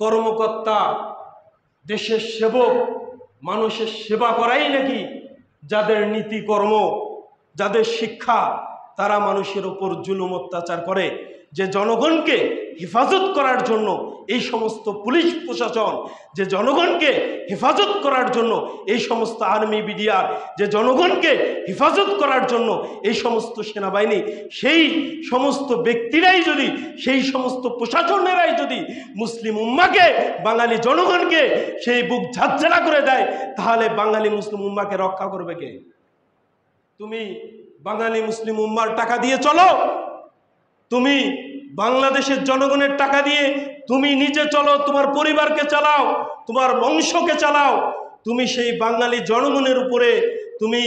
কর্মকর্তা, দেশের সেবক, মানুষের সেবা করাই নাকি যাদের নীতি কর্ম, যাদের শিক্ষা, তারা মানুষের উপর জুলুম অত্যাচার করে। যে জনগণকে হেফাজত করার জন্য এই সমস্ত পুলিশ প্রশাসন, যে জনগণকে হেফাজত করার জন্য এই সমস্ত আর্মি বিডিআর, যে জনগণকে হেফাজত করার জন্য এই সমস্ত সেনাবাহিনী, সেই সমস্ত ব্যক্তিরাই যদি, সেই সমস্ত প্রশাসনেরাই যদি মুসলিম উম্মাকে, বাঙালি জনগণকে সেই বুক ঝাঁঝরা করে দেয়, তাহলে বাঙালি মুসলিম উম্মাকে রক্ষা করবে কে? তুমি বাঙালি মুসলিম উম্মার টাকা দিয়ে চলো, তুমি বাংলাদেশের জনগণের টাকা দিয়ে তুমি নিজে চলো, তোমার পরিবারকে চালাও, তোমার বংশকে চালাও, তুমি সেই বাঙালি জনগণের উপরে তুমি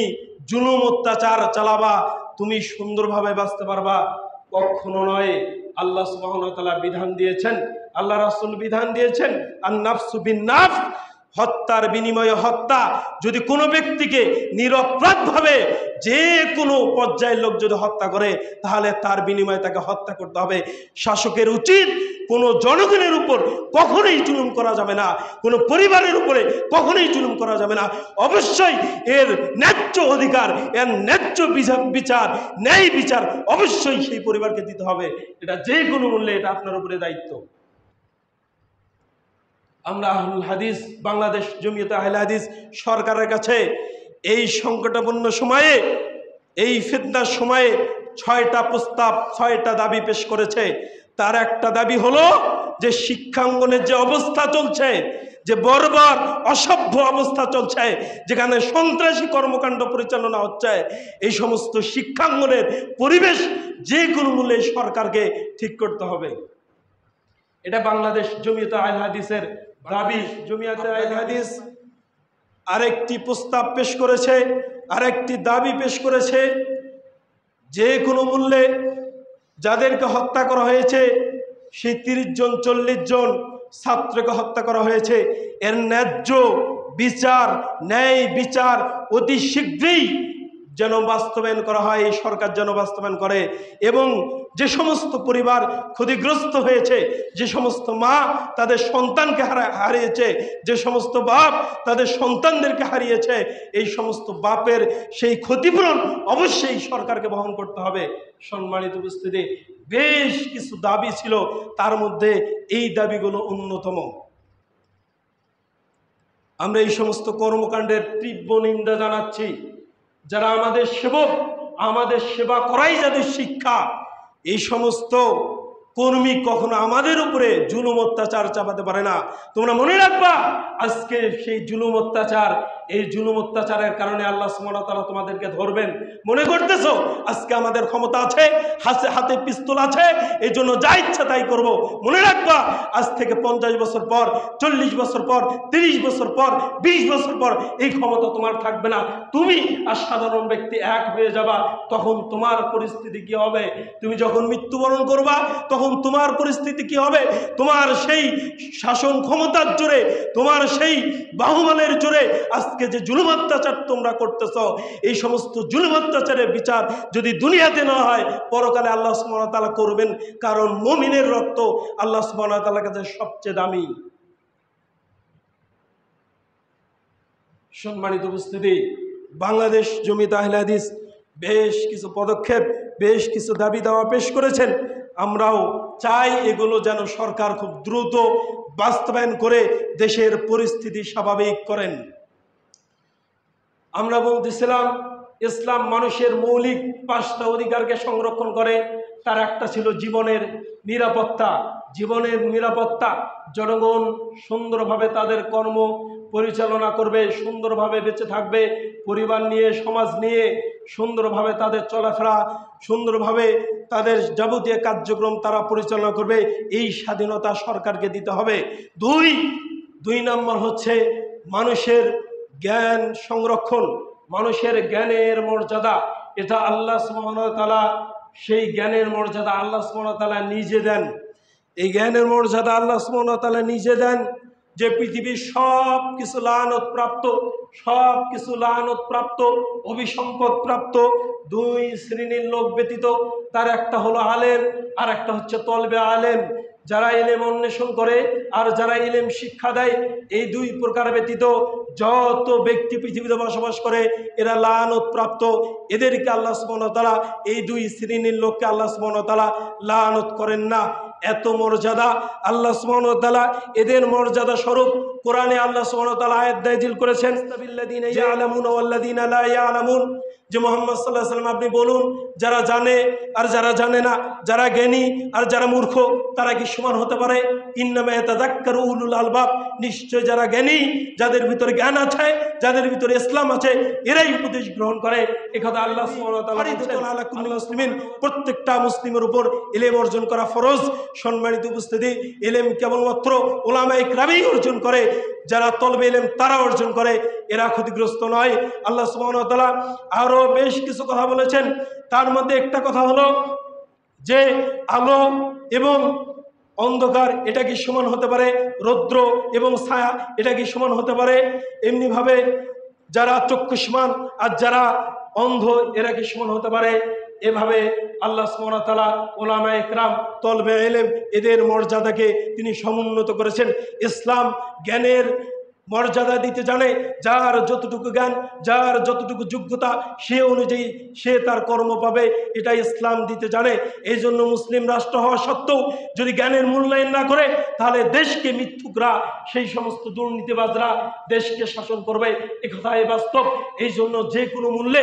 জুলুম অত্যাচার চালাবা, তুমি সুন্দরভাবে বাঁচতে পারবা? কখনো নয়। আল্লাহ সুবহানাহু ওয়া তাআলা বিধান দিয়েছেন, আল্লাহ রাসূল বিধান দিয়েছেন, আন-নাফসু বিন-নাফস, হত্যার বিনিময়ে হত্যা। যদি কোনো ব্যক্তিকে নিরপরাধভাবে যে কোনো পর্যায়ের লোক যদি হত্যা করে, তাহলে তার বিনিময়ে তাকে হত্যা করতে হবে। শাসকের উচিত কোনো জনগণের উপর কখনোই জুলুম করা যাবে না, কোনো পরিবারের উপরে কখনোই জুলুম করা যাবে না। অবশ্যই এর ন্যায্য অধিকার, এর ন্যায্য বিচার, ন্যায় বিচার অবশ্যই সেই পরিবারকে দিতে হবে। এটা যে কোনো মূল্যে, এটা আপনার উপরে দায়িত্ব। আমরা আহলুল হাদিস, বাংলাদেশ জমিয়তে আহলে হাদিস সরকারের কাছে এই সংকটাপন্ন সময়ে, এই ফিতনার সময়ে 6টা প্রস্তাব, 6টা দাবি পেশ করেছে। তার একটা দাবি হলো যে শিক্ষাঙ্গনের যে অবস্থা চলছে, যে বর্বর অসভ্য অবস্থা চলছে, যেখানে সন্ত্রাসী কর্মকাণ্ড পরিচালনা হচ্ছে, এই সমস্ত শিক্ষাঙ্গনের পরিবেশ যে কোনো মূল্যে সরকারকে ঠিক করতে হবে। এটা বাংলাদেশ জমিয়তে আহলে হাদিসের দাবি। জমিয়তে আহলে হাদিস আরেকটি প্রস্তাব পেশ করেছে, আরেকটি দাবি পেশ করেছে, যে কোনো মূল্যে যাদেরকে হত্যা করা হয়েছে, সেই 30 জন 40 জন ছাত্রকে হত্যা করা হয়েছে, এর ন্যায্য বিচার, ন্যায় বিচার অতি শীঘ্রই যেন বাস্তবায়ন করা হয়, এই সরকার যেন বাস্তবায়ন করে। এবং যে সমস্ত পরিবার ক্ষতিগ্রস্ত হয়েছে, যে সমস্ত মা তাদের সন্তানকে হারিয়েছে, যে সমস্ত বাপ তাদের সন্তানদেরকে হারিয়েছে, এই সমস্ত বাপের সেই ক্ষতিপূরণ অবশ্যই সরকারকে বহন করতে হবে। সম্মানিত উপস্থিতি, বেশ কিছু দাবি ছিল, তার মধ্যে এই দাবিগুলো অন্যতম। আমরা এই সমস্ত কর্মকাণ্ডের তীব্র নিন্দা জানাচ্ছি। যারা আমাদের সেবক, আমাদের সেবা করাই যাদের শিক্ষা, এই সমস্ত কর্মী কখনো আমাদের উপরে জুলুম অত্যাচার চাপাতে পারে না। তোমরা মনে রাখবা, আজকে সেই জুলুম অত্যাচার, এই জুলুম অত্যাচারের কারণে আল্লাহ সুবহানাহু ওয়া তাআলা তোমাদেরকে ধরবেন। মনে করতেছো আজকে আমাদের ক্ষমতা আছে, হাতে পিস্তল আছে, এই জন্য যা ইচ্ছা তাই করব? মনে রাখবা, আজ থেকে 50 বছর পর, 40 বছর পর, 30 বছর পর, 20 বছর পর এই ক্ষমতা তোমার থাকবে না। তুমি আর সাধারণ ব্যক্তি এক হয়ে যাবা। তখন তোমার পরিস্থিতি কি হবে? তুমি যখন মৃত্যুবরণ করবা, তখন তোমার পরিস্থিতি কি হবে? তোমার সেই শাসন ক্ষমতার জোরে, তোমার সেই বাহুবলের জোরে আজকে যে জুলুম অত্যাচার তোমরা করতেছ, এই সমস্ত জুলুম অত্যাচারের বিচার যদি দুনিয়াতে না হয়, পরকালে আল্লাহ সুবহানাহু ওয়া তাআলা করবেন। কারণ মুমিনের রক্ত আল্লাহ সুবহানাহু ওয়া তাআলার কাছে সবচেয়ে দামি। সম্মানিত উপস্থিতি, বাংলাদেশ জমিয়তে আহলে হাদিস বেশ কিছু পদক্ষেপ, বেশ কিছু দাবি দাওয়া পেশ করেছেন। আমরাও চাই এগুলো যেন সরকার খুব দ্রুত বাস্তবায়ন করে দেশের পরিস্থিতি স্বাভাবিক করেন। আমরা বলতেছিলাম, ইসলাম মানুষের মৌলিক 5টা অধিকারকে সংরক্ষণ করে। তার একটা ছিল জীবনের নিরাপত্তা। জীবনের নিরাপত্তা, জনগণ সুন্দরভাবে তাদের কর্ম পরিচালনা করবে, সুন্দরভাবে বেঁচে থাকবে, পরিবার নিয়ে, সমাজ নিয়ে সুন্দরভাবে তাদের চলাফেরা, সুন্দরভাবে তাদের যাবতীয় কার্যক্রম তারা পরিচালনা করবে। এই স্বাধীনতা সরকারকে দিতে হবে। দুই নম্বর হচ্ছে মানুষের জ্ঞান সংরক্ষণ, মানুষের জ্ঞানের মর্যাদা। এটা আল্লাহ সুবহানাহু ওয়া তাআলা, সেই জ্ঞানের মর্যাদা আল্লাহ সুবহানাহু ওয়া তাআলা নিজে দেন। এই জ্ঞানের মর্যাদা আল্লাহ সুবহানাহু ওয়া তাআলা নিজে দেন, যে পৃথিবীর সব কিছু লানত প্রাপ্ত, অভিসম্পদ প্রাপ্ত 2 শ্রেণীর লোক ব্যতীত, তার একটা হলো আলেম আর একটা হচ্ছে তলবে আলেম। যারা ইলম অন্বেষণ করে আর যারা ইলম শিক্ষা দেয়, এই দুই প্রকার ব্যতীত যত ব্যক্তি পৃথিবীতে বসবাস করে এরা লানত প্রাপ্ত। এদেরকে আল্লাহ সুবহানাহু ওয়া তাআলা, এই দুই শ্রেণীর লোককে আল্লাহ সুবহানাহু ওয়া তাআলা লানত করেন না। এত মর্যাদা আল্লাহ সুবহানাহু ওয়া তাআলা এদের মর্যাদা স্বরূপ কোরআনে আল্লাহ সুবহানাহু ওয়া তাআলা আয়াত নাযিল করেছেন, সাবিল্লাযিনা ইয়ালামুনা ওয়াল্লাযিনা লা ইয়ালামুন, যে মুহাম্মদ সাল্লাল্লাহু আলাইহি ওয়াসাল্লাম আপনি বলুন, যারা জানে আর যারা জানে না, যারা জ্ঞানী আর যারা মূর্খ, তারা কি সমান হতে পারে? ইন্নামা ইয়াতাযাক্কারু উলুল আলবাব, নিশ্চয় যারা জ্ঞানী, যাদের ভিতরে জ্ঞান আছে, যাদের ভিতরে ইসলাম আছে, এরাই উপদেশ গ্রহণ করে। একথা আল্লাহ সুবহানাহু ওয়া তাআলা বলেছেন, আলা কুল্লি মুসলিমিন, প্রত্যেকটা মুসলিমের উপর ইলম অর্জন করা ফরজ। সম্মানিত উপস্থিতি, ইলম কেবলমাত্র উলামায়ে কেরামই অর্জন করে, যারা তলবে ইলম তারা অর্জন করে, এরা ক্ষতিগ্রস্ত নয়। আল্লাহ সুবহানাহু ওয়া তাআলা আরো বেশ কিছু কথা বলেছেন, তার মধ্যে একটা কথা হলো যে আলো এবং অন্ধকার এটা কি সমান হতে পারে? রৌদ্র এবং ছায়া এটা কি সমান হতে পারে? এমনিভাবে যারা চক্ষুষ্মান আর যারা অন্ধ এরা কি সমান হতে পারে? এভাবে আল্লাহ সুবহানাহু ওয়া তাআলা উলামায়ে কেরাম, তলবে ইলম, এদের মর্যাদাকে তিনি সমুন্নত করেছেন। ইসলাম জ্ঞানের মর্যাদা দিতে জানে। যার যতটুকু জ্ঞান, যার যতটুকু যোগ্যতা, সে অনুযায়ী সে তার কর্ম পাবে, এটা ইসলাম দিতে জানে। এই জন্য মুসলিম রাষ্ট্র হওয়া সত্ত্বেও যদি জ্ঞানের মূল্যায়ন না করে, তাহলে দেশকে মিথ্যুকরা, সেই সমস্ত দুর্নীতিবাজরা দেশকে শাসন করবে। একথাই বাস্তব। এই জন্য যে কোনো মূল্যে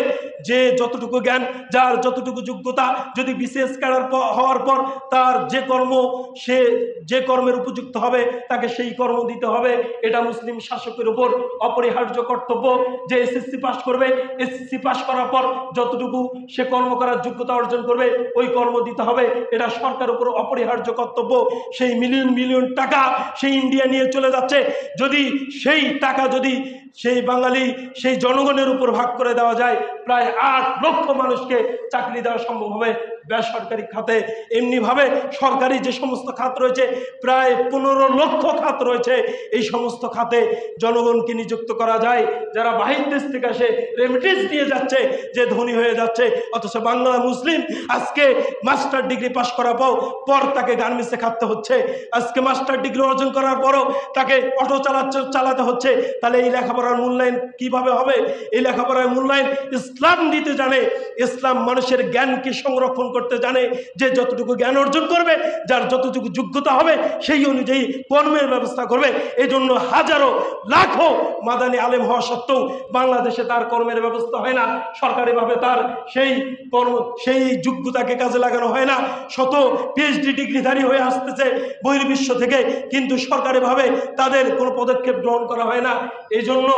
যে যতটুকু জ্ঞান, যার যতটুকু যোগ্যতা, যদি বিশেষ ক্যাডার হওয়ার পর তার যে কর্ম, সে যে কর্মের উপযুক্ত হবে তাকে সেই কর্ম দিতে হবে। এটা মুসলিম শাসকের উপর অপরিহার্য কর্তব্য। যে এসএসসি পাস করবে, এসএসসি পাস করার পর যতটুকু সে কর্ম করার যোগ্যতা অর্জন করবে ওই কর্ম দিতে হবে। এটা সরকারের উপর অপরিহার্য কর্তব্য। সেই মিলিয়ন মিলিয়ন টাকা সেই ইন্ডিয়া নিয়ে চলে যাচ্ছে, যদি সেই টাকা যদি সেই বাঙালি, সেই জনগণের উপর ভাগ করে দেওয়া যায়, প্রায় 8 লক্ষ মানুষকে চাকরি দেওয়া সম্ভব হবে বেসরকারি খাতে। এমনিভাবে সরকারি যে সমস্ত খাত রয়েছে, প্রায় 15 লক্ষ খাত রয়েছে, এই সমস্ত খাতে জনগণকে নিযুক্ত করা যায়। যারা বাহির দেশ থেকে আসে রেমিটেন্স দিয়ে যাচ্ছে, যে ধনী হয়ে যাচ্ছে, অথচ বাংলা মুসলিম আজকে মাস্টার ডিগ্রি পাস করার পর তাকে গার্মেন্টসে খাটতে হচ্ছে। আজকে মাস্টার ডিগ্রি অর্জন করার পরও তাকে অটো চালাতে হচ্ছে। তাহলে এই লেখাপড়ার মূল্যায়ন কিভাবে হবে? এই লেখাপড়ার মূল্যায়ন ইসলাম দিতে জানে। ইসলাম মানুষের জ্ঞানকে সংরক্ষণ করতে জানে। যে যতটুকু জ্ঞান অর্জন করবে, যার যতটুকু যোগ্যতা হবে, সেই অনুযায়ী কর্মের ব্যবস্থা করবে। এই জন্য হাজারো লাখো মাদানী আলেম হওয়া সত্ত্বেও বাংলাদেশে তার কর্মের ব্যবস্থা হয় না। সরকারিভাবে তার সেই যোগ্যতাকে কাজে লাগানো হয় না। শত পিএইচডি ডিগ্রিধারী হয়ে আসতেছে বহির্বিশ্ব থেকে, কিন্তু সরকারিভাবে তাদের কোনো পদক্ষেপ গ্রহণ করা হয় না। এই জন্য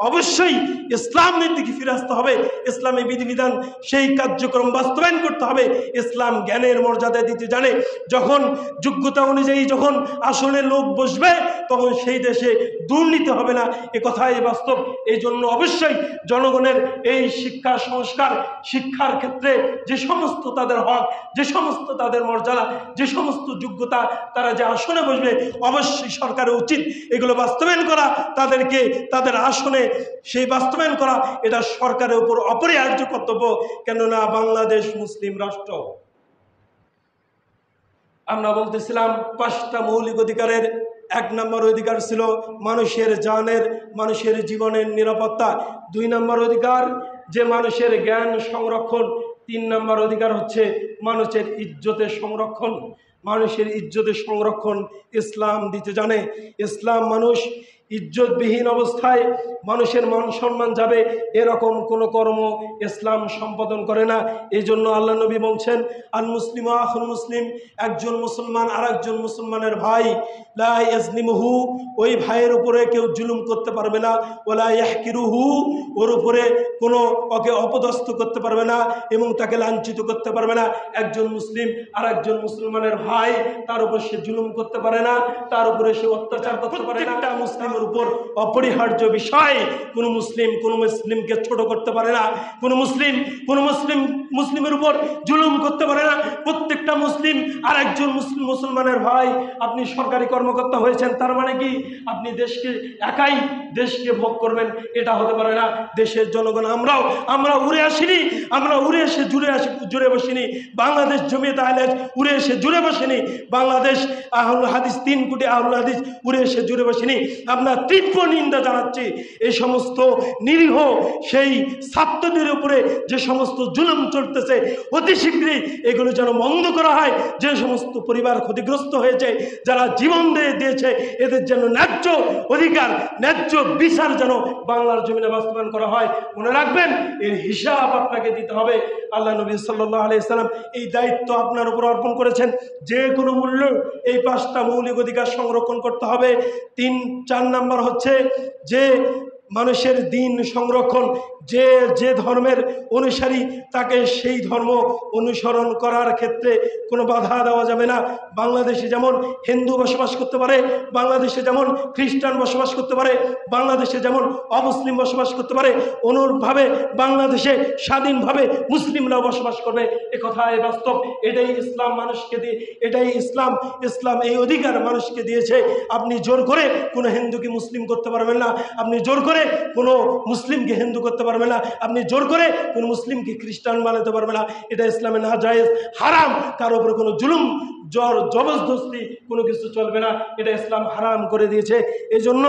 অবশ্যই ইসলামের দিকে ফিরে আসতে হবে। ইসলামী বিধিবিধান সেই কার্যক্রম বাস্তবায়ন করতে হবে। ইসলাম জ্ঞানের মর্যাদা দিতে জানে। যখন যোগ্যতা অনুযায়ী যখন আসলে লোক বসবে, তখন সেই দেশে দুর্নীতি হবে না। এ কথাই বাস্তব। এই জন্য অবশ্যই জনগণের এই শিক্ষা সংস্কার, শিক্ষার ক্ষেত্রে যে সমস্ত তাদের হক, যে সমস্ত তাদের মর্যাদা, যে সমস্ত যোগ্যতা, তারা যে আসনে বসবে, অবশ্যই সরকারের উচিত এগুলো বাস্তবায়ন করা। তাদেরকে তাদের আসনে সেই বাস্তবায়ন করা, এটা সরকারের উপর অপরিহার্য কর্তব্য। কেননা বাংলাদেশ মুসলিম রাষ্ট্র। আমরা বলতেছিলাম 5টা মৌলিক অধিকারের 1 নম্বর অধিকার ছিল মানুষের জানের, মানুষের জীবনের নিরাপত্তা। 2 নম্বর অধিকার যে মানুষের জ্ঞান সংরক্ষণ। 3 নম্বর অধিকার হচ্ছে মানুষের ইজ্জতের সংরক্ষণ। মানুষের ইজ্জতের সংরক্ষণ ইসলাম দিতে জানে। ইসলাম মানুষ ইজ্জতবিহীন অবস্থায় মানুষের মান সম্মান যাবে এরকম কোনো কর্ম ইসলাম সম্পাদন করে না। এই জন্য আল্লাহ নবী বলছেন, আল মুসলিম আখুল মুসলিম, একজন মুসলমান আর একজন মুসলমানের ভাই, লা ইয়াজলিমুহু, ওই ভাইয়ের উপরে কেউ জুলুম করতে পারবে না, ওয়ালা ইয়াহকিরুহু, ওর উপরে কোনো ওকে অপদস্থ করতে পারবে না এবং তাকে লাঞ্ছিত করতে পারবে না। একজন মুসলিম আর একজন মুসলমানের ভাই, তার উপর সে জুলুম করতে পারে না, তার উপরে সে অত্যাচার করতে পারে না। প্রত্যেকটা মুসলিম ইসলামের উপর অপরিহার্য বিষয়। কোনো মুসলিমকে ছোট করতে পারে না, কোনো মুসলিমের উপর জুলুম করতে পারে না। প্রত্যেকটা মুসলিম আর একজন মুসলমানের ভাই। আপনি সরকারি কর্মকর্তা হয়েছেন, তার মানে কি আপনি একাই দেশকে ভোগ করবেন? এটা হতে পারে না। দেশের জনগণ আমরা উড়ে আসিনি, আমরা উড়ে এসে জুড়ে বসিনি। বাংলাদেশ জমিয়ত আহলে হাদিস উড়ে এসে জুড়ে বসেনি, বাংলাদেশ আহলুল হাদিস 3 কোটি আহলুল হাদিস উড়ে এসে জুড়ে বসেনি। আমরা তীব্র নিন্দা জানাচ্ছি এই সমস্ত নিরীহ সেই ছাত্রদের উপরে যে সমস্ত জুলুম চলতেছে, অতি শীঘ্রই এগুলো যেন বন্ধ করা হয়। যে সমস্ত পরিবার ক্ষতিগ্রস্ত হয়েছে, যারা জীবন দিয়েছে, এদের যেন ন্যায্য অধিকার, ন্যায্য বিচার যেন বাংলার জমিনে বাস্তবায়ন করা হয়। মনে রাখবেন, এর হিসাব আপনাকে দিতে হবে। আল্লাহ নবী সাল্লাল্লাহু আলাইহি সাল্লাম এই দায়িত্ব আপনার উপর অর্পণ করেছেন। যে কোনো মূল্য এই 5টা মৌলিক অধিকার সংরক্ষণ করতে হবে। 4 নাম্বার হচ্ছে যে মানুষের দিন সংরক্ষণ। যে ধর্মের অনুসারী, তাকে সেই ধর্ম অনুসরণ করার ক্ষেত্রে কোনো বাধা দেওয়া যাবে না। বাংলাদেশে যেমন হিন্দু বসবাস করতে পারে, বাংলাদেশে যেমন খ্রিস্টান বসবাস করতে পারে, বাংলাদেশে যেমন অমুসলিম বসবাস করতে পারে, অনুরূপভাবে বাংলাদেশে স্বাধীনভাবে মুসলিমরাও বসবাস করবে। এ কথাই বাস্তব। এটাই ইসলাম মানুষকে দিয়ে, এটাই ইসলাম এই অধিকার মানুষকে দিয়েছে। আপনি জোর করে কোনো হিন্দুকে মুসলিম করতে পারবেন না, আপনি জোর করে কোনো মুসলিমকে হিন্দু করতে পারবেন না, আপনি জোর করে কোনো মুসলিমকে খ্রিস্টান বানাতে পারবেন না। এটা ইসলামে নাজায়েজ, হারাম। কারো উপরে কোনো জুলুম জবরদস্তি কোনো কিছু চলবে না, এটা ইসলাম হারাম করে দিয়েছে। এই জন্য